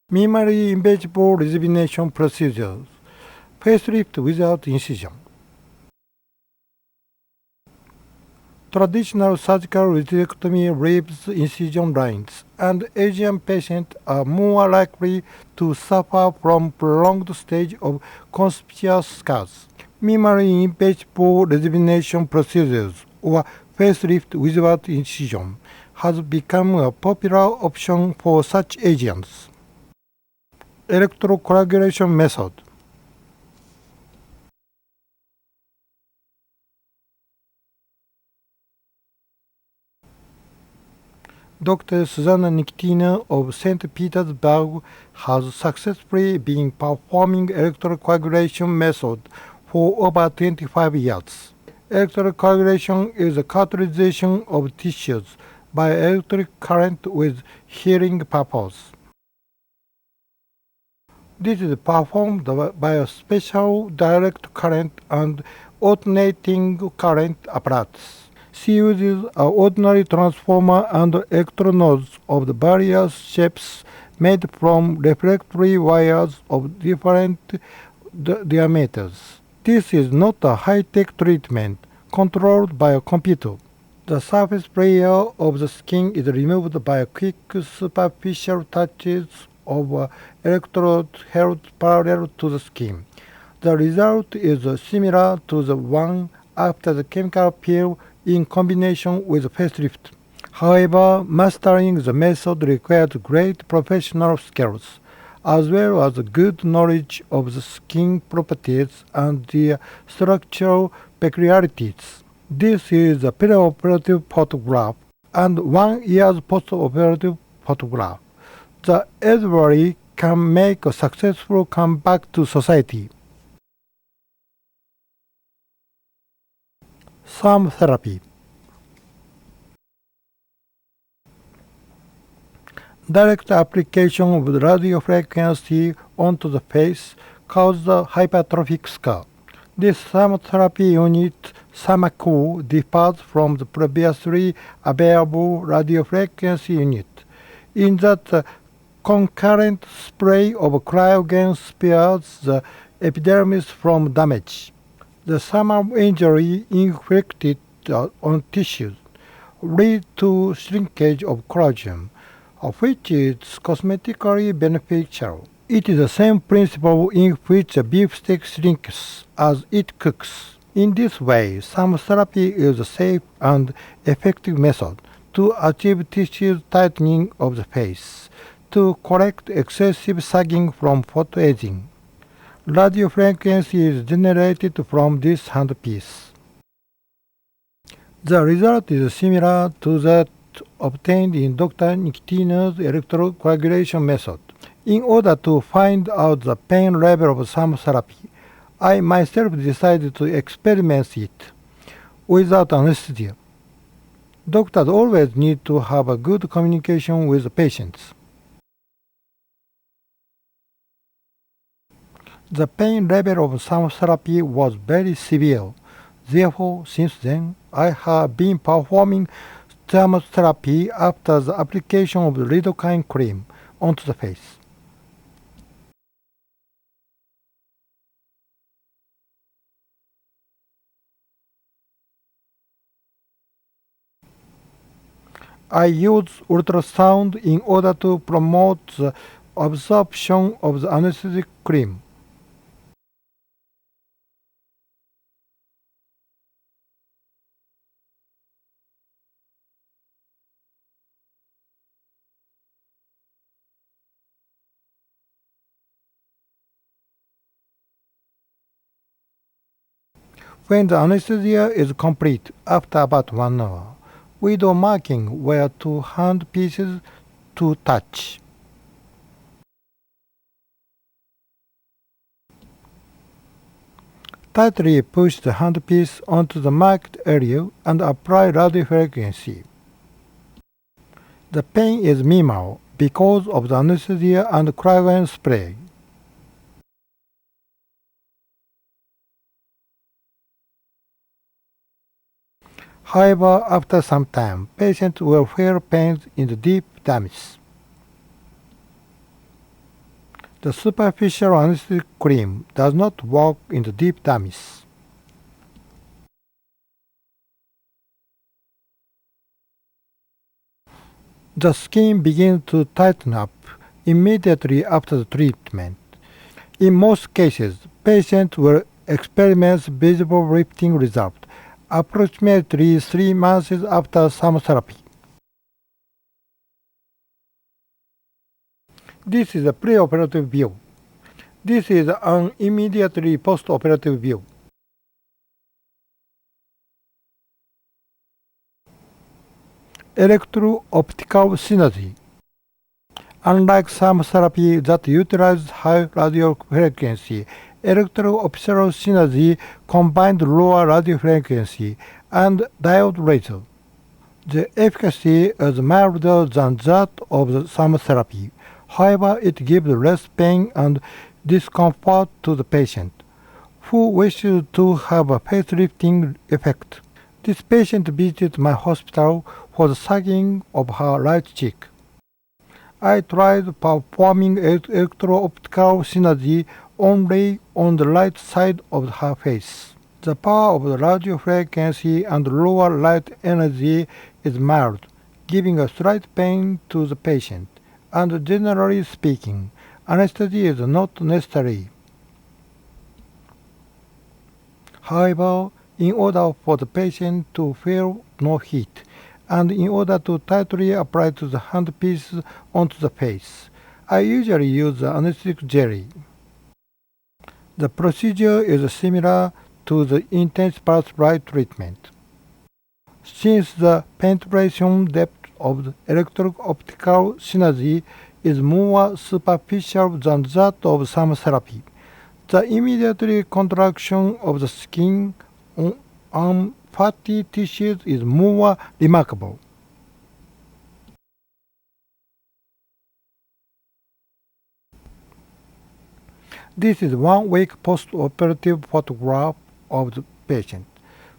Minimally invasive rejuvenation procedures. Facelift without incision. Traditional surgical reductomy leaves incision lines, and Asian patients are more likely to suffer from prolonged stage of conspicuous scars. Minimally invasive rejuvenation procedures, or facelift without incision, has become a popular option for such Asians. Electrocoagulation method. Dr. Susanna Nikitina of St. Petersburg has successfully been performing electrocoagulation method for over 25 years. Electrocoagulation is the cauterization of tissues by electric current with healing purpose. This is performed by a special direct current and alternating current apparatus. She uses an ordinary transformer and electronodes of the various shapes made from refractory wires of different diameters. This is not a high-tech treatment controlled by a computer. The surface layer of the skin is removed by quick superficial touches of an electrode held parallel to the skin. The result is similar to the one after the chemical peel in combination with facelift. However, mastering the method requires great professional skills, as well as good knowledge of the skin properties and their structural peculiarities. This is a perioperative photograph and 1 year's post-operative photograph. The elderly can make a successful comeback to society. Thermotherapy. Direct application of radiofrequency onto the face causes a hypertrophic scar. This thermotherapy unit, Thermacore, differs from the previously available radiofrequency unit in that the concurrent spray of cryogen spares the epidermis from damage. The thermal injury inflicted on tissues leads to shrinkage of collagen, which is cosmetically beneficial. It is the same principle in which a beefsteak shrinks as it cooks. In this way, thermotherapy is a safe and effective method to achieve tissue tightening of the face, to correct excessive sagging from photoaging. Radiofrequency is generated from this handpiece. The result is similar to that obtained in Dr. Nikitina's electrocoagulation method. In order to find out the pain level of thermotherapy, I myself decided to experiment it without anesthesia. Doctors always need to have a good communication with the patients. The pain level of thermotherapy was very severe. Therefore, since then, I have been performing thermotherapy after the application of lidocaine cream onto the face. I use ultrasound in order to promote the absorption of the anesthetic cream. When the anesthesia is complete, after about 1 hour, widow marking where two hand pieces to touch. Tightly push the handpiece onto the marked area and apply radiofrequency. The pain is minimal because of the anesthesia and cryogen spray. However, after some time, patients will feel pains in the deep dermis. The superficial anesthetic cream does not work in the deep dermis. The skin begins to tighten up immediately after the treatment. In most cases, patients will experience visible lifting result approximately 3 months after some therapy. This is a preoperative view. This is an immediately postoperative view. Electro-optical synergy. Unlike some therapy that utilizes high radiofrequency, electro-optical synergy combined lower radiofrequency and diode laser. The efficacy is milder than that of some therapy. However, it gives less pain and discomfort to the patient, who wishes to have a facelifting effect. This patient visited my hospital for the sagging of her right cheek. I tried performing electro-optical synergy only on the right side of her face. The power of the radiofrequency and lower light energy is mild, giving a slight pain to the patient, and generally speaking, anesthesia is not necessary. However, in order for the patient to feel no heat, and in order to tightly apply the handpiece onto the face, I usually use the anesthetic jelly. The procedure is similar to the intense pulse light treatment. Since the penetration depth of the electro-optical synergy is more superficial than that of some therapy, the immediate contraction of the skin on fatty tissues is more remarkable. This is 1 week post-operative photograph of the patient,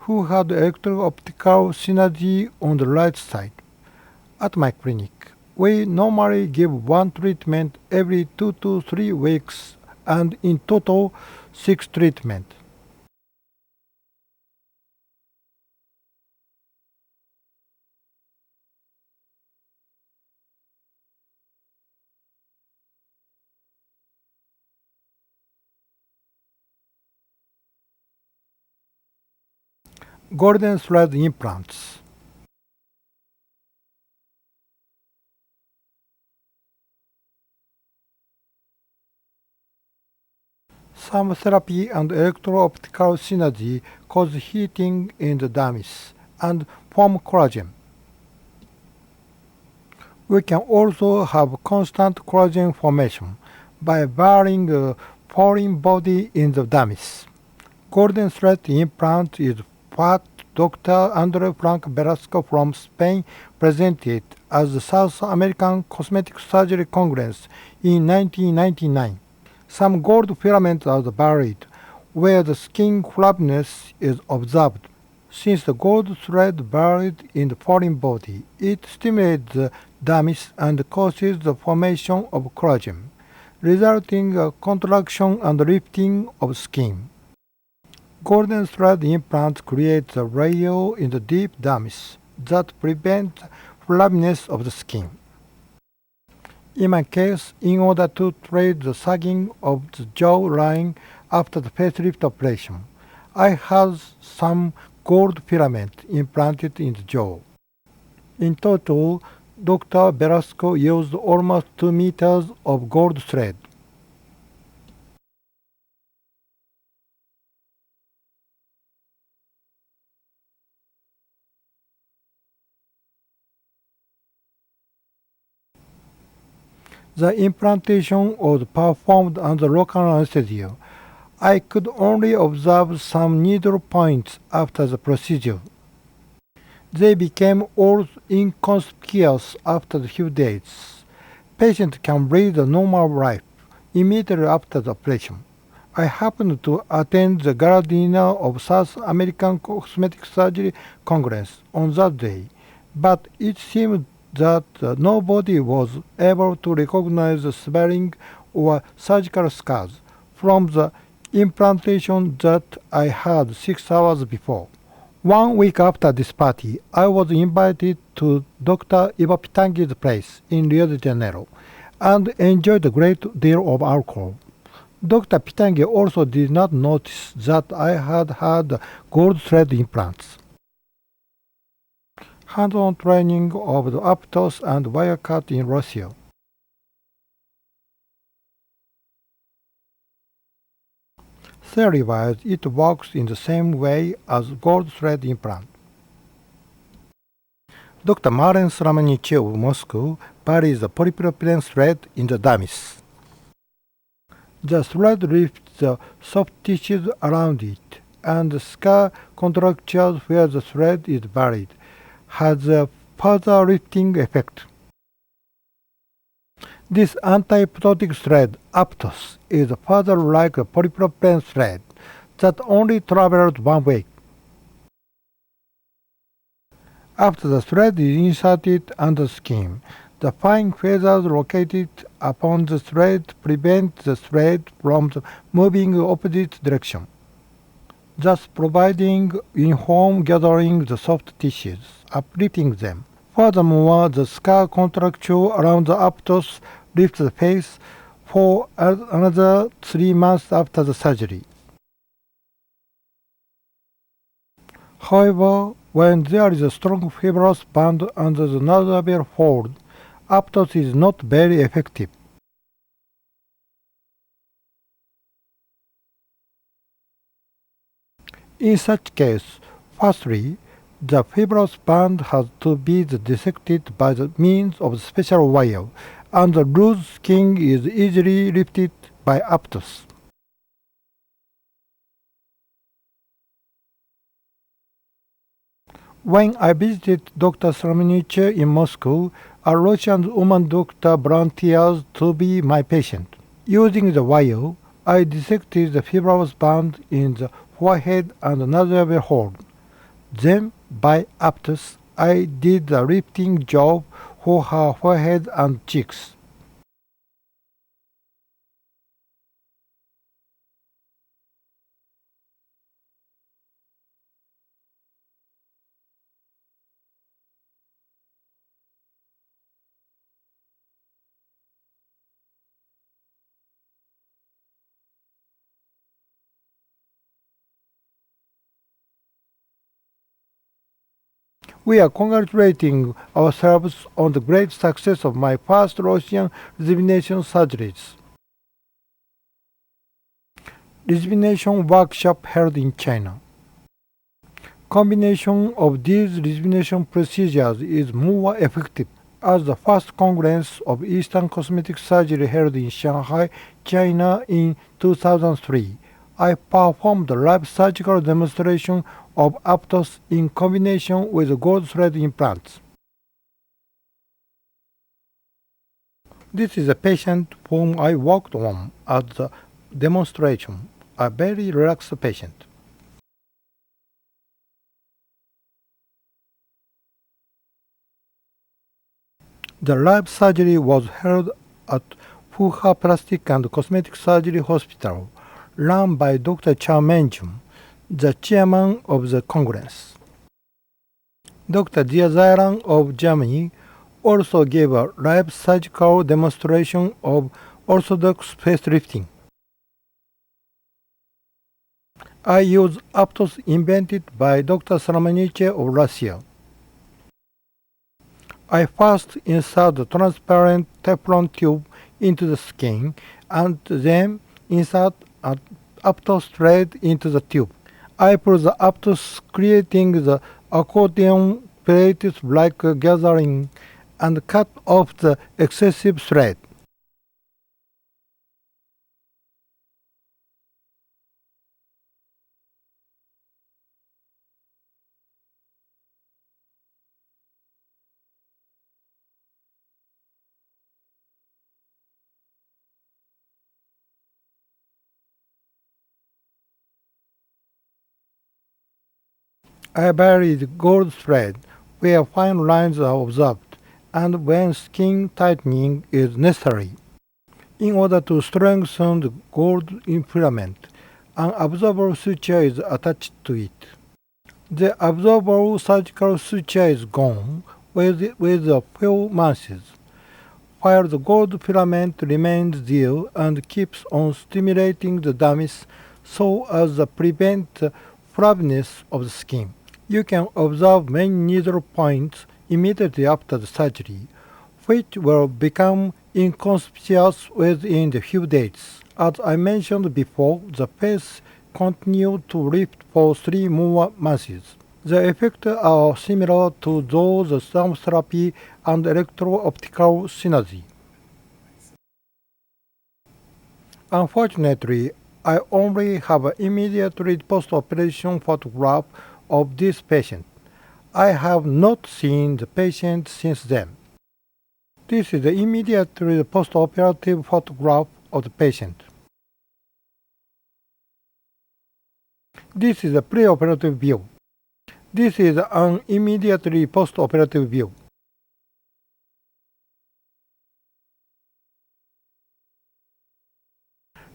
who had electro-optical synergy on the right side. At my clinic, we normally give one treatment every 2 to 3 weeks and in total 6 treatments. Golden thread implants. Some therapy and electro-optical synergy cause heating in the dermis and form collagen. We can also have constant collagen formation by burying a foreign body in the dermis. Golden thread implant is what Dr. Andre Frank Velasco from Spain presented at the South American Cosmetic Surgery Congress in 1999. Some gold filaments are buried, where the skin flabbiness is observed. Since the gold thread buried in the foreign body, it stimulates the dermis and causes the formation of collagen, resulting in contraction and lifting of skin. Golden thread implants create a layer in the deep dermis that prevents flabbiness of the skin. In my case, in order to treat the sagging of the jaw line after the facelift operation, I had some gold filament implanted in the jaw. In total, Dr. Velasco used almost 2 meters of gold thread. The implantation was performed under local anesthesia. I could only observe some needle points after the procedure. They became all inconspicuous after a few days. Patients can breathe a normal life immediately after the operation. I happened to attend the gala dinner of South American Cosmetic Surgery Congress on that day, but it seemed that nobody was able to recognize the swelling or surgical scars from the implantation that I had 6 hours before. 1 week after this party, I was invited to Dr. Iwapitangi's place in Rio de Janeiro and enjoyed a great deal of alcohol. Dr. Pitangi also did not notice that I had gold thread implants. Hands-on training of the Aptos and Wirecut in Russia. Theory-wise, it works in the same way as gold thread implant. Dr. Maren Sramanichi of Moscow buries the polypropylene thread in the dermis. The thread lifts the soft tissues around it, and the scar contractures where the thread is buried has a further lifting effect. This antiptotic thread, Aptos, is further like a polypropylene thread that only travels one way. After the thread is inserted under the skin, the fine feathers located upon the thread prevent the thread from moving in opposite direction, thus providing uniform gathering the soft tissues, uplifting them. Furthermore, the scar contracture around the aptos lifts the face for another 3 months after the surgery. However, when there is a strong fibrous band under the nasal fold, aptos is not very effective. In such case, firstly, the fibrous band has to be dissected by the means of a special wire, and the loose skin is easily lifted by aptos. When I visited Dr. Sramaniche in Moscow, a Russian woman doctor volunteered to be my patient. Using the wire, I dissected the fibrous band in the forehead and nasal hole. Then, by aptos, I did the lifting job for her forehead and cheeks. We are congratulating ourselves on the great success of my first Russian rejuvenation surgeries. Rejuvenation workshop held in China. Combination of these rejuvenation procedures is more effective. As the first Congress of Eastern Cosmetic Surgery held in Shanghai, China in 2003, I performed a live surgical demonstration of aptos in combination with gold thread implants. This is a patient whom I worked on at the demonstration, a very relaxed patient. The live surgery was held at Fuha Plastic and Cosmetic Surgery Hospital, run by Dr. Chao Menjun, the chairman of the Congress. Dr. Diazairan of Germany also gave a live surgical demonstration of orthodox facelifting. I use aptos invented by Dr. Sramaniche of Russia. I first insert the transparent Teflon tube into the skin and then insert an aptos thread into the tube. I pull the aptos, creating the accordion plate-like gathering, and cut off the excessive thread. I buried gold thread where fine lines are observed and when skin tightening is necessary. In order to strengthen the gold implant, an absorbable suture is attached to it. The absorbable surgical suture is gone with a few months, while the gold filament remains there and keeps on stimulating the dermis so as to prevent the flabbiness of the skin. You can observe many needle points immediately after the surgery, which will become inconspicuous within a few days. As I mentioned before, the face continued to lift for 3 more months. The effects are similar to those of thermotherapy and electro-optical synergy. Unfortunately, I only have an immediately post-operation photograph of this patient. I have not seen the patient since then. This is the immediately post-operative photograph of the patient. This is a preoperative view. This is an immediately post-operative view.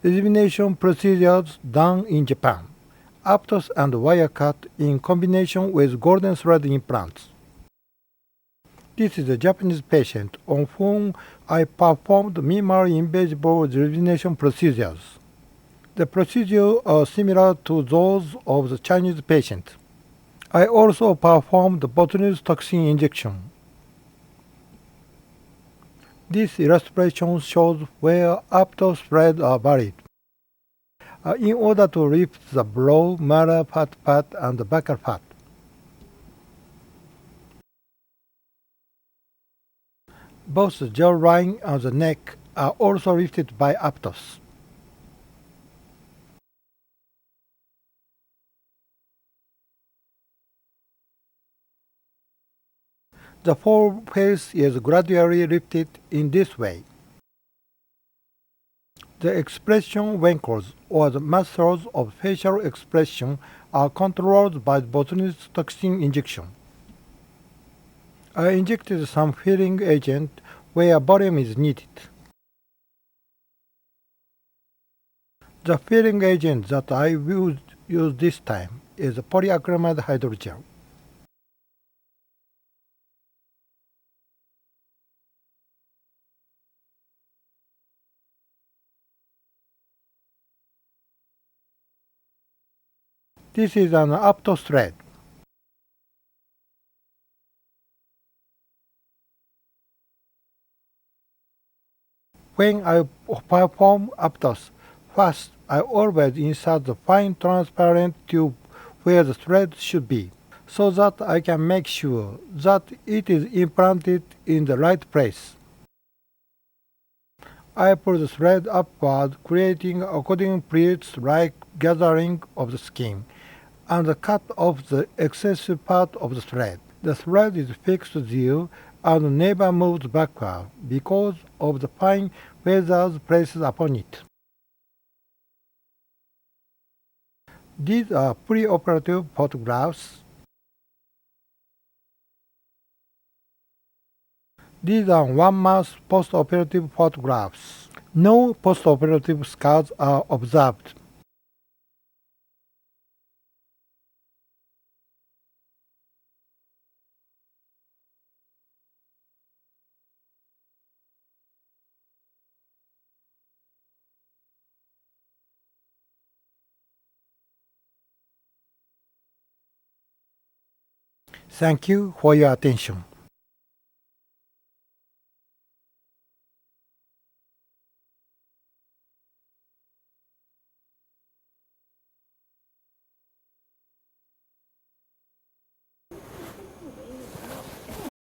Elimination procedures done in Japan. Aptos and wire cut in combination with golden thread implants. This is a Japanese patient on whom I performed minimally invasive elimination procedures. The procedures are similar to those of the Chinese patient. I also performed botulinum toxin injection. This illustration shows where aptos threads are buried. In order to lift the brow, malar fat and the buccal fat. Both the jawline and the neck are also lifted by aptos. The whole face is gradually lifted in this way. The expression wrinkles or the muscles of facial expression are controlled by botulinum toxin injection. I injected some filling agent where volume is needed. The filling agent that I will use this time is polyacrylamide hydrogel. This is an aptos thread. When I perform aptos, first I always insert the fine transparent tube where the thread should be, so that I can make sure that it is implanted in the right place. I pull the thread upward, creating according pleats-like gathering of the skin, and cut off the excessive part of the thread. The thread is fixed there and never moves backward because of the fine feathers placed upon it. These are preoperative photographs. These are 1 month postoperative photographs. No postoperative scars are observed. Thank you for your attention.